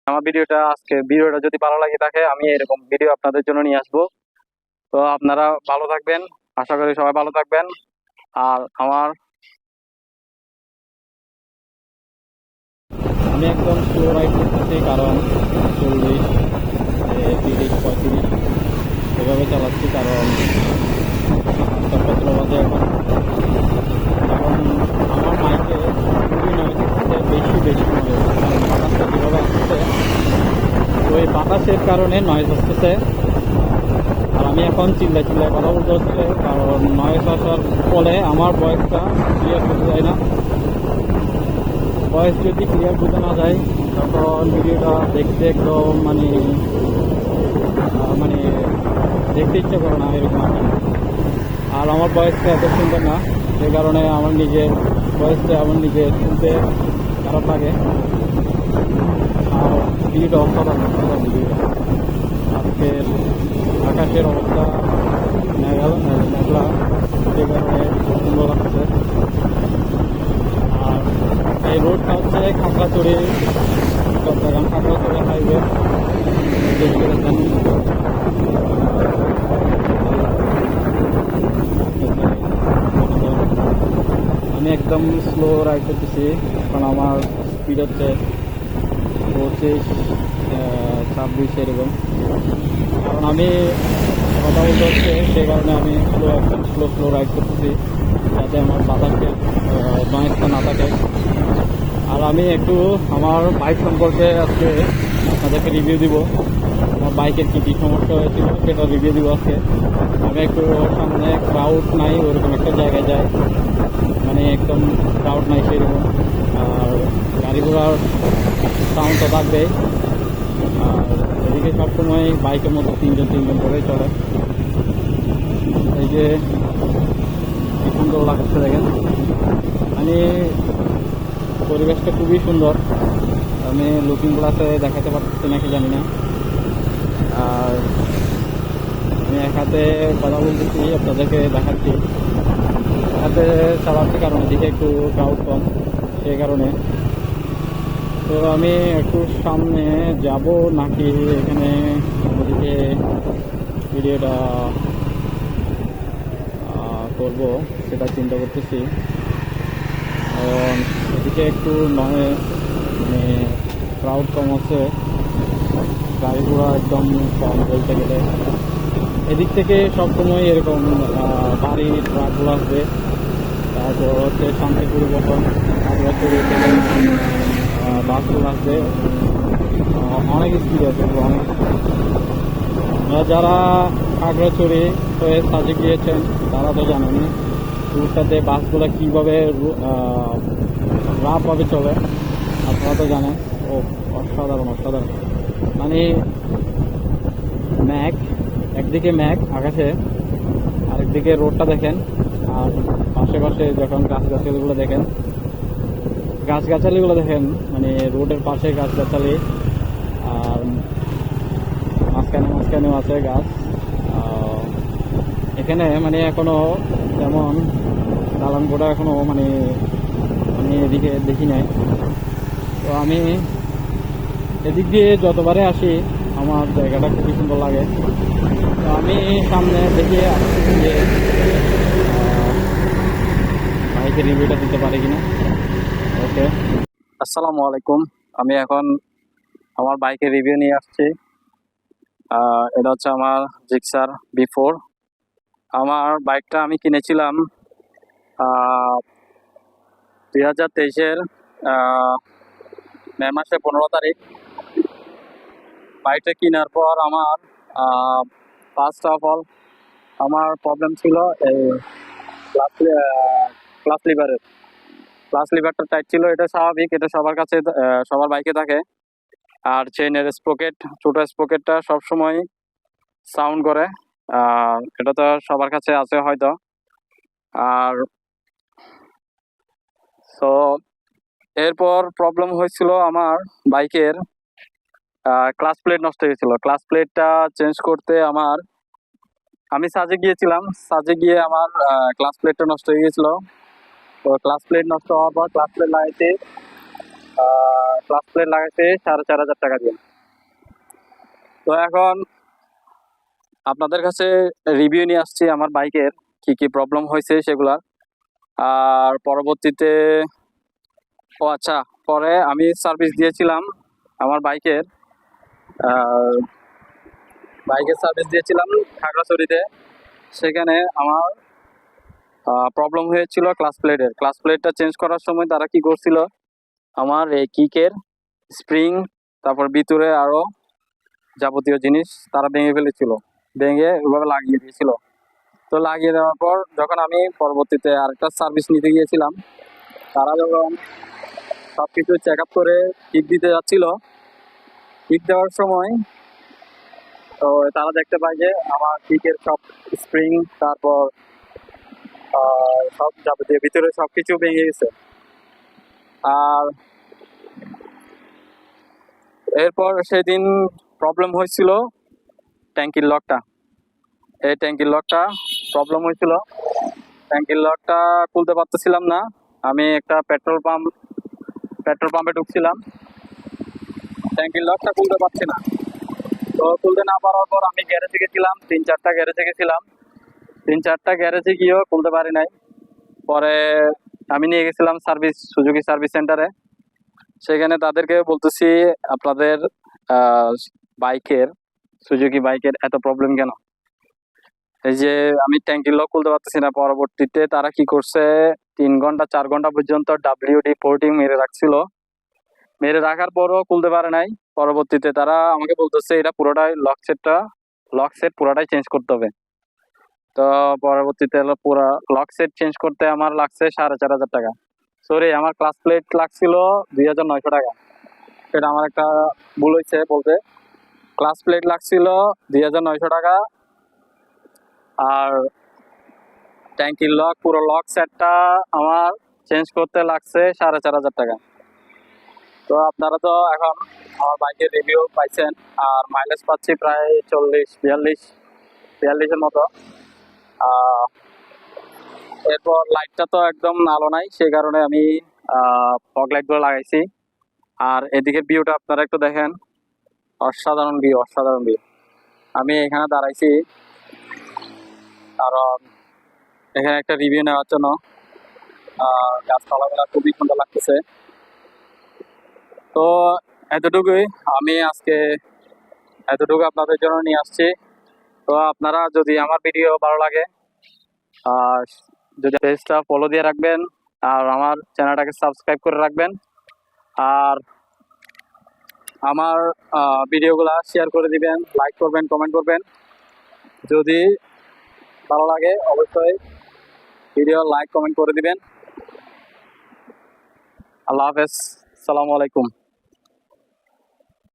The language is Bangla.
আমার ভিডিওটা যদি ভালো লাগে থাকে, আমি এরকম ভিডিও আপনাদের জন্য নিয়ে আসবো। তো আপনারা ভালো থাকবেন, আশা করি সবাই ভালো থাকবেন। আর আমি একদম স্লো রাইড করতেছি, কারণ 40, 30, 35 এভাবে চালাচ্ছি, কারণ সবপত্র বাজে এখন। কারণ আমার বাইকে খুবই নয়েজ হচ্ছে, বেশি বেশি নয়েজ, কারণ বাতাসটা যেভাবে আসতেছে, তো এই বাতাসের কারণে নয়েজ আসতেছে। আর আমি এখন চিল্লায় চিল্লায় কথা বলতে হচ্ছে, কারণ নয়েজ আসার ফলে আমার ভয়েসটা ক্লিয়ার বোঝা যায় না। ভয়েস যদি ক্লিয়ার বোঝা না যায়, তখন ভিডিওটা দেখতে একদম মানে দেখতে ইচ্ছা করে না, এরকম আর কি। আর আমার ভয়েসটা এত সুন্দর না, সে কারণে আমার নিজের ভয়েসটা আমার নিজের শুনতে খারাপ লাগে। আর ভিডিওটা অসাধারণ ভিডিওটা। আজকের আকাশের অবস্থা মেঘলা, যে কারণে খুব সুন্দর লাগছে। আর এই রোডটা হচ্ছে খাগড়াছড়ি, চট্টগ্রাম খাগড়াছড়ি হাইওয়ে। আমি একদম স্লো রাইড করতেছি, কারণ আমার স্পিড হচ্ছে 25, 26 এরকম। কারণ আমি কথা বলতে হচ্ছে, সেই কারণে আমি একদম স্লো রাইড করতেছি, যাতে আমার বাতাসের নয়েজটা না থাকে। আর আমি একটু আমার বাইক সম্পর্কে আজকে আপনাদেরকে রিভিউ দিব। আমার বাইকের কী কী সমস্যা হয়েছিল সেটা রিভিউ দিব আজকে। আমি একটু সামনে ক্রাউড নাই ওরকম একটা জায়গায় যাই, মানে একদম ক্রাউড নাই সেরকম। আর গাড়ি ঘোড়ার সাউন্ড তো থাকবেই। আর এদিকে সবসময় বাইকের মধ্যে তিনজন করেই চলে। এই যে কি সুন্দর লাগছে দেখেন, মানে পরিবেশটা খুবই সুন্দর। আমি লুকিং গ্লাসে দেখাতে পারছি নাকি জানি না। আর আমি এক হাতে কথা বলতেছি, আপনাদেরকে দেখাচ্ছি। এক হাতে চালাচ্ছি কারণ এদিকে একটু ক্রাউড কম, সেই কারণে। তো আমি একটু সামনে যাব নাকি এখানে ওদিকে ভিডিওটা করব, সেটা চিন্তা করতেছি। কারণ এদিকে একটু মানে ক্রাউড কম আছে, গাড়ি ঘোড়া একদম কম বলতে গেলে। এদিক থেকে সবসময় এরকম বাড়ি ট্রাকগুলো আসবে। তারপর হচ্ছে শান্তিপুর যখন খাগড়াছড়ি থেকে বাসগুলো আসবে, অনেক স্পিড আছে, অনেক। যারা খাগড়াছড়ি হয়ে সাজে গিয়েছেন তারা তো জানেন রুটটাতে বাসগুলো কীভাবে রাফভাবে চলে, আপনারা তো জানেন। ও অসাধারণ, মানে ম্যাঘ, একদিকে ম্যাঘ আকাশে, আরেকদিকে রোডটা দেখেন। আর পাশে যখন গাছগাছালিগুলো দেখেন, মানে রোডের পাশে গাছগাছালি, আর মাঝখানেও আছে গাছ। এখানে মানে এখনো যেমন দালান গোড়া এখনো মানে আমি এদিকে দেখি নাই। তো আমি এদিক দিয়ে যতবারে আসি আমার জায়গাটা খুবই সুন্দর লাগে। তো আমি সামনে দেখে আসছি যে বাইকের রিভিউটা দিতে পারি কিনা। ওকে, আসসালামু আলাইকুম। আমি এখন আমার বাইকের রিভিউ নিয়ে আসছি। এটা হচ্ছে আমার জিক্সার B4। আমার বাইকটা আমি কিনেছিলাম 2023-এর মে মাসে 15 তারিখ। বাইকটা কেনার পর আমার ফার্স্ট অফ অল আমার প্রবলেম ছিল এই ক্লাস লিভারটা টাইট ছিল। এটা স্বাভাবিক, এটা সবার কাছে সবার বাইকে থাকে। আর চেইনের ছোট স্প্রকেটটা সবসময় সাউন্ড করে, এটা তো সবার কাছে আছে হয়তো। আর সো এরপর প্রবলেম হয়েছিল আমার বাইকের ক্লাচ প্লেট নষ্ট হয়ে গেছিল। ক্লাচ প্লেটটা চেঞ্জ করতে আমি সাজে গিয়েছিলাম, সাজে গিয়ে আমার ক্লাচ প্লেটটা নষ্ট হয়ে গেছিল। তো ক্লাচ প্লেট নষ্ট হওয়ার পর ক্লাচ প্লেট লাগাইতে ক্লাস প্লেট লাগাইছে 4,500 টাকা দিয়ে। তো এখন আপনাদের কাছে রিভিউ নিয়ে আসছি আমার বাইকের কি কি প্রবলেম হয়েছে সেগুলা। আর পরবর্তীতে আচ্ছা, পরে আমি সার্ভিস দিয়েছিলাম আমার বাইকের সার্ভিস দিয়েছিলাম খাগড়াছড়িতে। সেখানে আমার প্রবলেম হয়েছিল ক্লাস প্লেটটা চেঞ্জ করার সময় তারা কি করছিল, আমার এই কিকের স্প্রিং, তারপর ভিতরে আরো যাবতীয় জিনিস তারা ভেঙে ফেলেছিল, ভেঙে ওইভাবে লাগিয়ে দিয়েছিল। তো লাগিয়ে দেওয়ার পর যখন আমি পরবর্তীতে আরেকটা সার্ভিস নিতে গিয়েছিলাম, তারা যখন সবকিছু চেক আপ করে কিক দিতে যাচ্ছিল, কিক দেওয়ার সময় তো তারা দেখতে পায় যে আমার কিকের সব স্প্রিং, তারপর সব যাবতীয় ভিতরে সবকিছু ভেঙে গেছে। আর এরপর সেদিন প্রবলেম হয়েছিল ট্যাঙ্কির লকটা। এই ট্যাঙ্কির লকটা প্রবলেম হয়েছিল, ট্যাঙ্কির লকটা খুলতে পারতেছিলাম না। আমি একটা পেট্রোল পাম্পে ঢুকছিলাম, ট্যাঙ্কির লকটা খুলতে পারছি না। তো খুলতে না পারার পর আমি গ্যারেজে গেছিলাম, 3-4টা গ্যারেজে গেছিলাম, 3-4টা গ্যারেজে গিয়েও খুলতে পারি নাই। পরে আমি নিয়ে গেছিলাম সুজুকি সার্ভিস সেন্টারে। সেখানে তাদেরকে বলতেছি আপনাদের বাইকের সুজুকি বাইকের এত প্রবলেম কেন, এই যে আমি ট্যাঙ্কির লক খুলতে পারতেছি না। পরবর্তীতে তারা কি করছে, 3-4 ঘন্টা পর্যন্ত WD-40 মেরে রাখছিল, মেরে রাখার পরও খুলতে পারে নাই। পরবর্তীতে তারা আমাকে বলতেছে এটা পুরোটাই লক সেট পুরোটাই চেঞ্জ করতে হবে। তো পরবর্তীতে পুরো লক সেট চেঞ্জ করতে আমার লাগছে 4,500 টাকা। সরি, আমার ক্লাস প্লেট লাগছিল 2,900 টাকা। সেটা আমার একটা ভুল হয়েছে বলতে, ক্লাস প্লেট লাগছিল 2,900 টাকা। আর ট্যাঙ্কির লক পুরো লক সেটটা আমার চেঞ্জ করতে লাগছে 4,500 টাকা। তো আপনারা তো এখন আমার বাইকের রিভিউ পাইছেন, আর মাইলেজ পাচ্ছি প্রায় 40-42-43-এর মতো। এরপর লাইটটা তো একদম আলো নাই, সেই কারণে আমি ফগ লাইট গুলো লাগাইছি। আর এদিকে ভিউটা আপনারা একটু দেখেন, অসাধারণ ভিউ। আমি এখানে দাঁড়াইছি কারণ এখানে একটা রিভিউ নেওয়ার জন্য। গাছপালাগুলা খুবই সুন্দর লাগতেছে। তো এতটুকুই আমি আজকে আপনাদের জন্য নিয়ে আসছি। তো আপনারা যদি আমার ভিডিও ভালো লাগে, যদি পেজটা ফলো দিয়ে রাখবেন আর আমার চ্যানেলটাকে সাবস্ক্রাইব করে রাখবেন, আর আমার ভিডিওগুলা শেয়ার করে দিবেন, লাইক করবেন, কমেন্ট করবেন। যদি ভালো লাগে অবশ্যই ভিডিও লাইক কমেন্ট করে দিবেন। আল্লাহ হাফেজ, আসসালামু আলাইকুম।